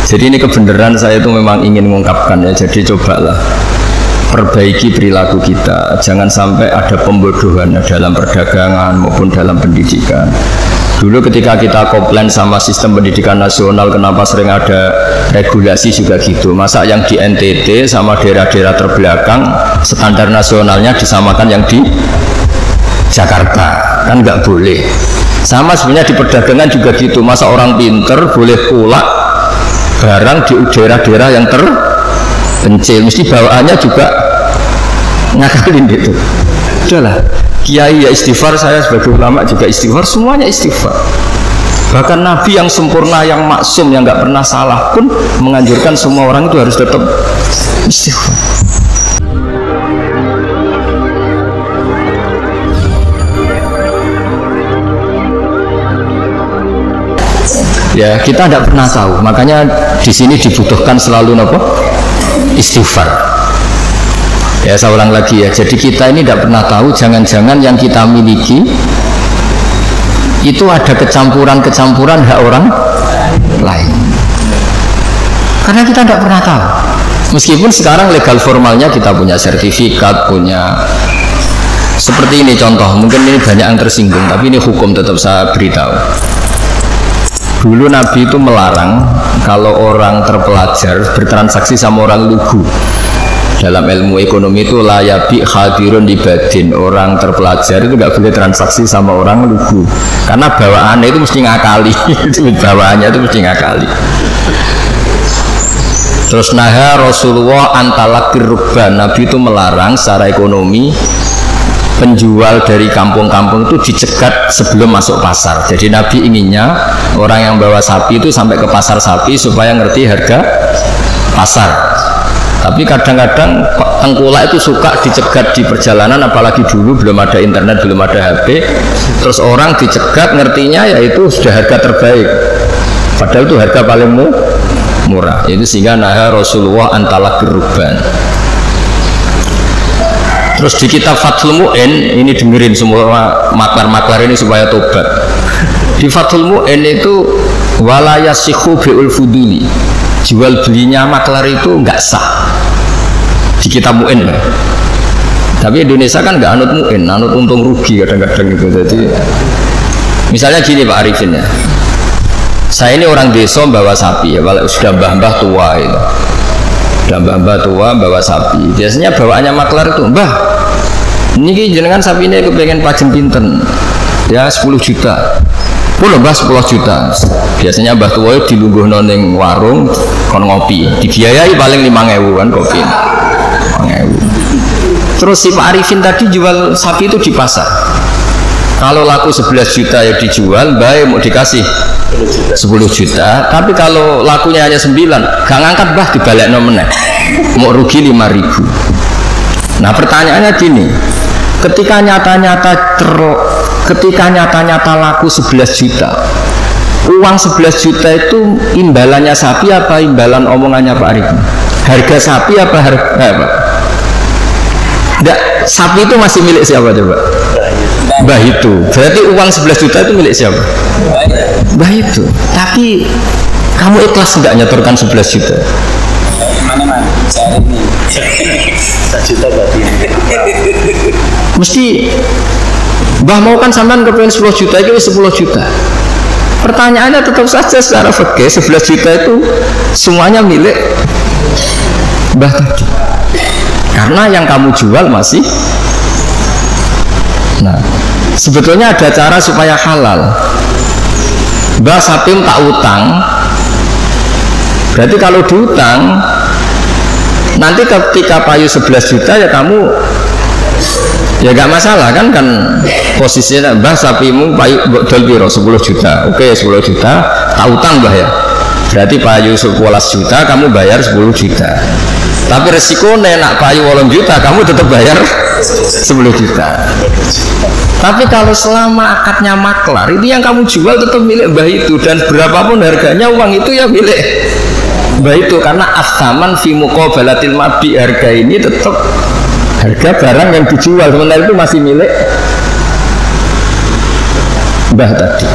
Jadi ini kebenaran saya itu memang ingin mengungkapkan ya. Jadi cobalah perbaiki perilaku kita. Jangan sampai ada pembodohan dalam perdagangan maupun dalam pendidikan. Dulu ketika kita komplain sama sistem pendidikan nasional, kenapa sering ada regulasi juga gitu. Masa yang di NTT sama daerah-daerah terbelakang standar nasionalnya disamakan yang di Jakarta, kan nggak boleh. Sama sebenarnya di perdagangan juga gitu. Masa orang pinter boleh pulak barang di daerah-daerah yang terpencil, mesti bawaannya juga ngakalin gitu. Udahlah, kiai ya istighfar, saya sebagai ulama juga istighfar, semuanya istighfar. Bahkan Nabi yang sempurna, yang maksum, yang nggak pernah salah pun menganjurkan semua orang itu harus tetap istighfar. Ya, kita tidak pernah tahu, makanya di sini dibutuhkan selalu apa? Istighfar. Ya, saya ulang lagi ya. Jadi kita ini tidak pernah tahu, jangan-jangan yang kita miliki itu ada kecampuran-kecampuran hak orang lain. Karena kita tidak pernah tahu. Meskipun sekarang legal formalnya kita punya sertifikat, punya seperti ini contoh. Mungkin ini banyak yang tersinggung, tapi ini hukum tetap saya beritahu. Dulu Nabi itu melarang kalau orang terpelajar bertransaksi sama orang lugu. Dalam ilmu ekonomi itu layabi hadirun dibadin, orang terpelajar itu nggak boleh transaksi sama orang lugu karena bawaannya itu mesti ngakali. Bawaannya itu mesti ngakali. Terus naha Rasulullah antalakir rukban, Nabi itu melarang secara ekonomi penjual dari kampung-kampung itu dicegat sebelum masuk pasar. Jadi Nabi inginnya orang yang bawa sapi itu sampai ke pasar sapi supaya ngerti harga pasar. Tapi kadang-kadang tengkulak itu suka dicegat di perjalanan, apalagi dulu belum ada internet, belum ada HP. Terus orang dicegat ngertinya yaitu sudah harga terbaik, padahal itu harga paling murah. Itu sehingga naha Rasulullah antalakir rukban. Terus di kitab Fathul Mu'in, ini dengerin semua maklar-maklar ini supaya tobat. Di Fathul Mu'in itu walayasihu bi'ul fuduli, jual belinya maklar itu nggak sah di kitab Mu'in. Tapi Indonesia kan nggak anut Mu'in, anut untung rugi kadang-kadang itu. Jadi misalnya gini Pak Arifin ya, saya ini orang desa bawa sapi ya, kalau sudah mbah-mbah tua itu, sudah mbah-mbah tua bawa sapi, biasanya bawaannya maklar itu, mbah ini jenengan sapi ini kepengen pajen pinten ya 10 juta. Pulau mbah 10 juta. Biasanya mbah tua itu dilungguh noning warung kon ngopi, dibiayai paling 5.000 kan kopi 5.000. Terus si Pak Arifin tadi jual sapi itu di pasar, kalau laku 11 juta ya dijual, baik mau dikasih 10 juta. Tapi kalau lakunya hanya 9, gak ngangkat bah dibalik nomennya, mau rugi 5.000. Nah pertanyaannya gini, ketika nyata-nyata laku 11 juta, uang 11 juta itu imbalannya sapi apa imbalan omongannya Pak Arifin? Harga sapi apa harga apa? Enggak, sapi itu masih milik siapa coba? Mbah itu. Berarti uang 11 juta itu milik siapa? Mbah itu. Tapi kamu ikhlas enggak nyetorkan 11 juta? Mana cari nih 1 juta berarti mesti Mbah mau kan sampean kepengen 10 juta itu 10 juta. Pertanyaannya tetap saja secara fikih 11 juta itu semuanya milik Mbah tadi, karena yang kamu jual masih. Nah sebetulnya ada cara supaya halal. Mbah sapi tak utang, berarti kalau diutang nanti ketika payu 11 juta ya kamu ya gak masalah kan posisinya mbah sapimu payu dol piro 10 juta. Oke 10 juta tak utang mbah ya, berarti payu 11 juta kamu bayar 10 juta. Tapi resikonya nak payu 8 juta kamu tetap bayar 10 juta. Tapi kalau selama akadnya maklar itu yang kamu jual tetap milik mbah itu, dan berapapun harganya uang itu ya milik mbah itu, karena as-saman fi muqabalatil mabi, harga ini tetap harga barang yang dijual, sementara itu masih milik mbah tadi.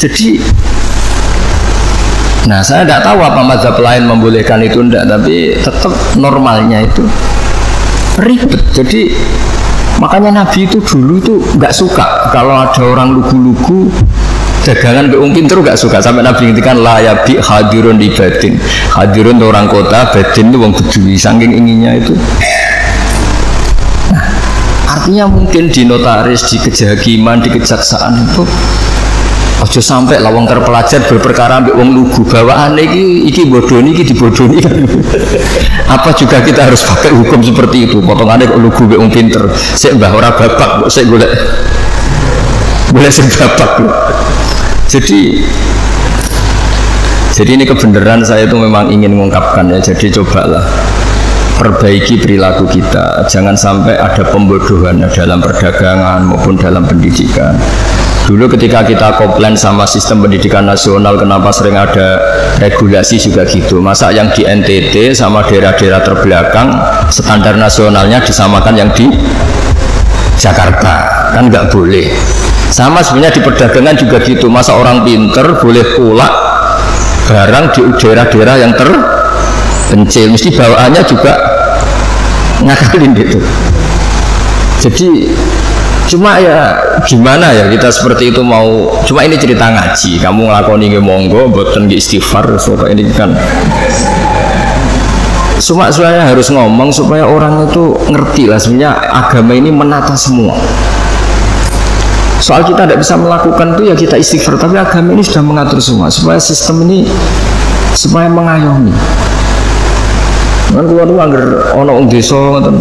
Jadi Nah, saya tidak tahu apa mazhab lain membolehkan itu enggak, tapi tetap normalnya itu ribet. Jadi makanya Nabi itu dulu itu nggak suka kalau ada orang lugu-lugu dagangan ke pinter, nggak suka. Sampai Nabi ngintikan la yabi hadirun di batin. Hadirun orang kota, batin itu wong bedui, saking inginnya itu. Nah, artinya mungkin di notaris, di kejahakiman, di kejaksaan itu ojo sampai lawang terpelajar berperkara ambek wong lugu, bawaan iki bodoni, iki dibodoni kan. Apa juga kita harus pakai hukum seperti itu? Potongannya kok lugu mbek wong pinter, sik mbah ora babak kok sik golek sing babak. Jadi ini kebenaran saya itu memang ingin mengungkapkan ya. Jadi cobalah perbaiki perilaku kita, jangan sampai ada pembodohan dalam perdagangan maupun dalam pendidikan. Dulu ketika kita komplain sama sistem pendidikan nasional, kenapa sering ada regulasi juga gitu. Masa yang di NTT sama daerah-daerah terbelakang standar nasionalnya disamakan yang di Jakarta, kan nggak boleh. Sama sebenarnya di perdagangan juga gitu. Masa orang pinter boleh pulak barang di daerah-daerah yang terpencil, mesti bawaannya juga ngakalin gitu. Jadi cuma ya gimana ya kita seperti itu mau, cuma ini cerita ngaji, kamu ngelakoni nge monggo boten nge istighfar, supaya ini kan cuma saya harus ngomong supaya orang itu ngerti lah sebenarnya agama ini menata semua. Soal kita tidak bisa melakukan itu ya kita istighfar, tapi agama ini sudah mengatur semua supaya sistem ini supaya mengayomi. Kan keluar tuh anggar ono desa ngoten.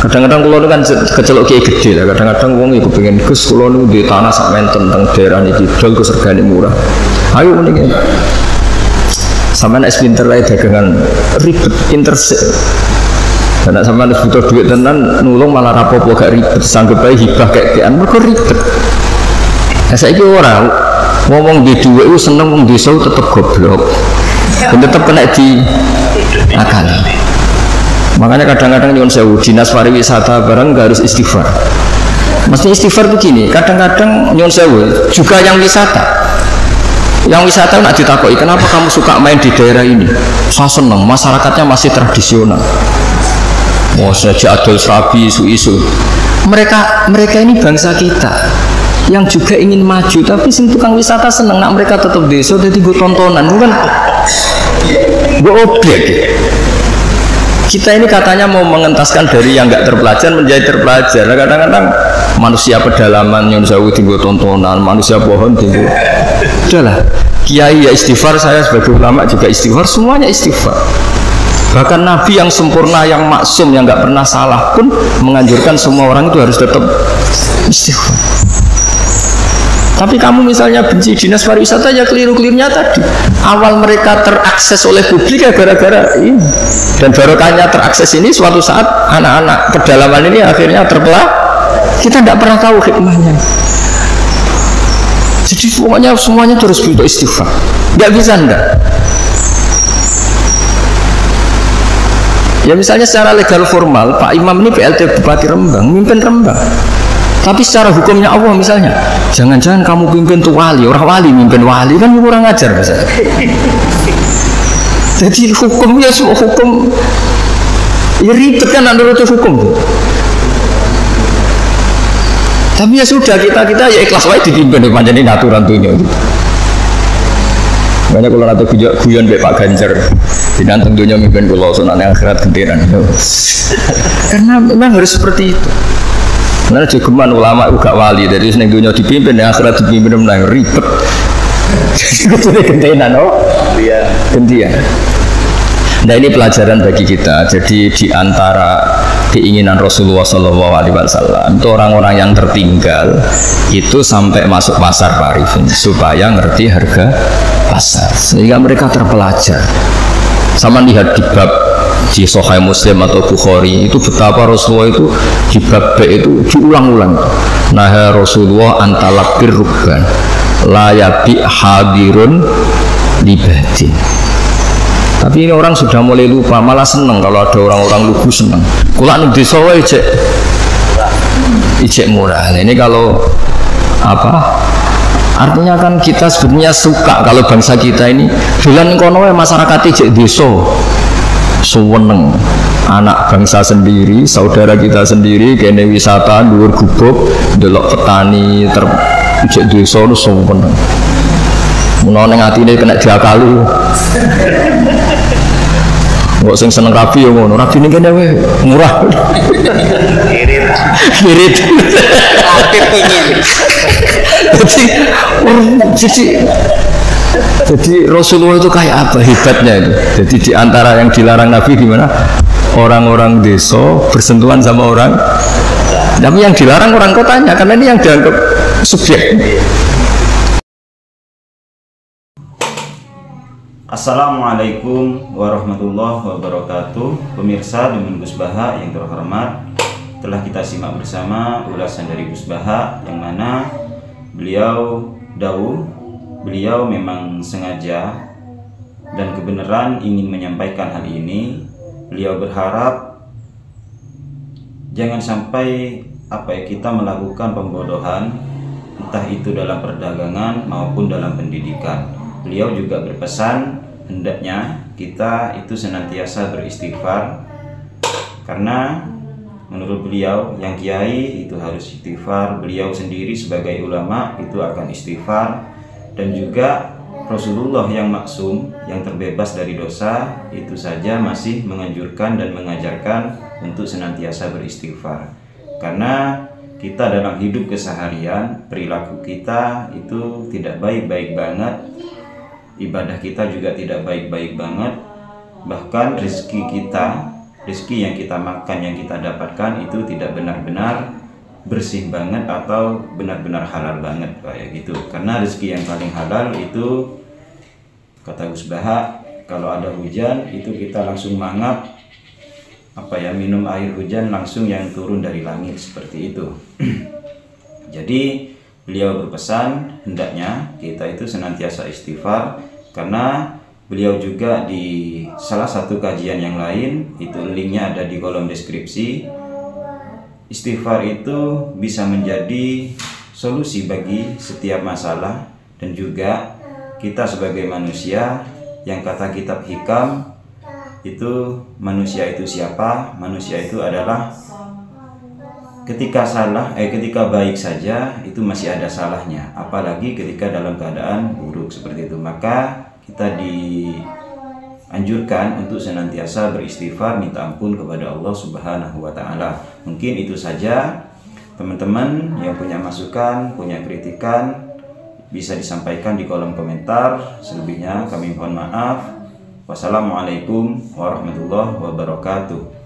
Kadang-kadang kulo kan kecelok kiai gede lah. Kadang-kadang wong iku pengen Gus kulo nu di tanah sak menten teng daerah niki dol Gus regane murah. Ayo mending sampean es pinter ae dagangan ribet pinter sik. Dan sampean wis butuh duit tenan nulung malah rapopo gak ribet, sanggup ae hibah kek-kekan mergo ribet. Lah saiki ora ngomong di duit itu seneng wong desa tetep goblok. Dan tetep kena di akal. Makanya kadang-kadang nyuwun sewu dinas pariwisata bareng nggak harus istighfar. Mesti istighfar begini. Kadang-kadang nyuwun sewu juga yang wisata. Yang wisata nak ditakoki kenapa kamu suka main di daerah ini? Saya seneng, masyarakatnya masih tradisional. Mau saja adol serabi isu-isu. Mereka ini bangsa kita yang juga ingin maju, tapi sing tukang wisata seneng nak mereka tetap desa jadi gue tontonan, bukan gue objek. Kita ini katanya mau mengentaskan dari yang nggak terpelajar menjadi terpelajar. Kadang-kadang manusia pedalaman yang jauh tinggal tontonan, manusia pohon tinggal. Udahlah, kiai ya istighfar, saya sebagai ulama juga istighfar, semuanya istighfar. Bahkan Nabi yang sempurna, yang maksum, yang nggak pernah salah pun menganjurkan semua orang itu harus tetap istighfar. Tapi kamu misalnya benci dinas pariwisata ya keliru-kelirunya tadi. Awal mereka terakses oleh publik ya gara-gara ini. Dan barokahnya terakses ini suatu saat anak-anak pedalaman ini akhirnya terbelah. Kita tidak pernah tahu hikmahnya. Jadi semuanya terus butuh istighfar. Nggak bisa enggak. Ya misalnya secara legal formal Pak Imam ini PLT Bupati Rembang, mimpin Rembang. Tapi secara hukumnya Allah misalnya, jangan-jangan kamu pimpin tuh wali, orang wali mimpin wali kan kurang ajar misalnya. Jadi hukumnya semua hukum ya ribet kan menurut hukum tuh. Tapi ya sudah kita ya ikhlas wae dipimpin panjang ini aturan tuh ini. Makanya kalau nanti guyon Pak Ganjar dinanteng dunia mimpin kulo sonane akhirat genteran. Karena memang harus seperti itu. Karena jogeman ulama juga wali dari seneng dunia dipimpin ya akhirat dipimpin menang ribet. Jadi itu gentenan gantian. Nah ini pelajaran bagi kita. Jadi di antara keinginan Rasulullah SAW itu orang-orang yang tertinggal itu sampai masuk pasar Arifin supaya ngerti harga pasar sehingga mereka terpelajar. Sama lihat di bab di Sahih Muslim atau Bukhari itu betapa Rasulullah itu di bab B itu diulang-ulang. Nah Rasulullah antalakir rubban layabi hadirun libadin. Tapi ini orang sudah mulai lupa, malah seneng kalau ada orang-orang lugu seneng. Kulak ning desa wae ijek murah. Nah, ini kalau apa Artinya kan kita sebenarnya suka kalau bangsa kita ini bulan kono masyarakat cek desa suweneng, anak bangsa sendiri, saudara kita sendiri kene wisata dhuwur gubuk delok petani cek desa lu suweneng. Menawa ning atine kena diakali. Kok sing seneng rabi yo ngono, rabi ning kene wae murah. Kirit. Aktif ingin. Jadi Rasulullah itu kayak apa hebatnya itu. Jadi di antara yang dilarang Nabi gimana? Orang-orang desa bersentuhan sama orang. Tapi yang dilarang orang kotanya karena ini yang dianggap subjek. Assalamualaikum warahmatullahi wabarakatuh. Pemirsa Demen Gus Baha yang terhormat, telah kita simak bersama ulasan dari Gus Baha yang mana beliau memang sengaja dan kebenaran ingin menyampaikan hal ini. Beliau berharap jangan sampai kita melakukan pembodohan, entah itu dalam perdagangan maupun dalam pendidikan. Beliau juga berpesan hendaknya kita itu senantiasa beristighfar, karena menurut beliau yang kiai itu harus istighfar, beliau sendiri sebagai ulama itu akan istighfar, dan juga Rasulullah yang maksum, yang terbebas dari dosa itu saja masih menganjurkan dan mengajarkan untuk senantiasa beristighfar. Karena kita dalam hidup keseharian, perilaku kita itu tidak baik-baik banget, ibadah kita juga tidak baik-baik banget, bahkan rezeki yang kita makan, yang kita dapatkan itu tidak benar-benar bersih banget atau benar-benar halal banget kayak gitu. Karena rezeki yang paling halal itu kata Gus Baha, kalau ada hujan itu kita langsung mangap minum air hujan langsung yang turun dari langit seperti itu. Jadi beliau berpesan hendaknya kita itu senantiasa istighfar, karena beliau juga di salah satu kajian yang lain, itu linknya ada di kolom deskripsi, istighfar itu bisa menjadi solusi bagi setiap masalah. Dan juga kita sebagai manusia, yang kata kitab hikam itu, manusia itu siapa? Manusia itu adalah ketika baik saja itu masih ada salahnya, apalagi ketika dalam keadaan buruk seperti itu. Maka kita dianjurkan untuk senantiasa beristighfar, minta ampun kepada Allah Subhanahu wa taala. Mungkin itu saja. Teman-teman yang punya masukan, punya kritikan bisa disampaikan di kolom komentar. Selebihnya kami mohon maaf. Wassalamualaikum warahmatullahi wabarakatuh.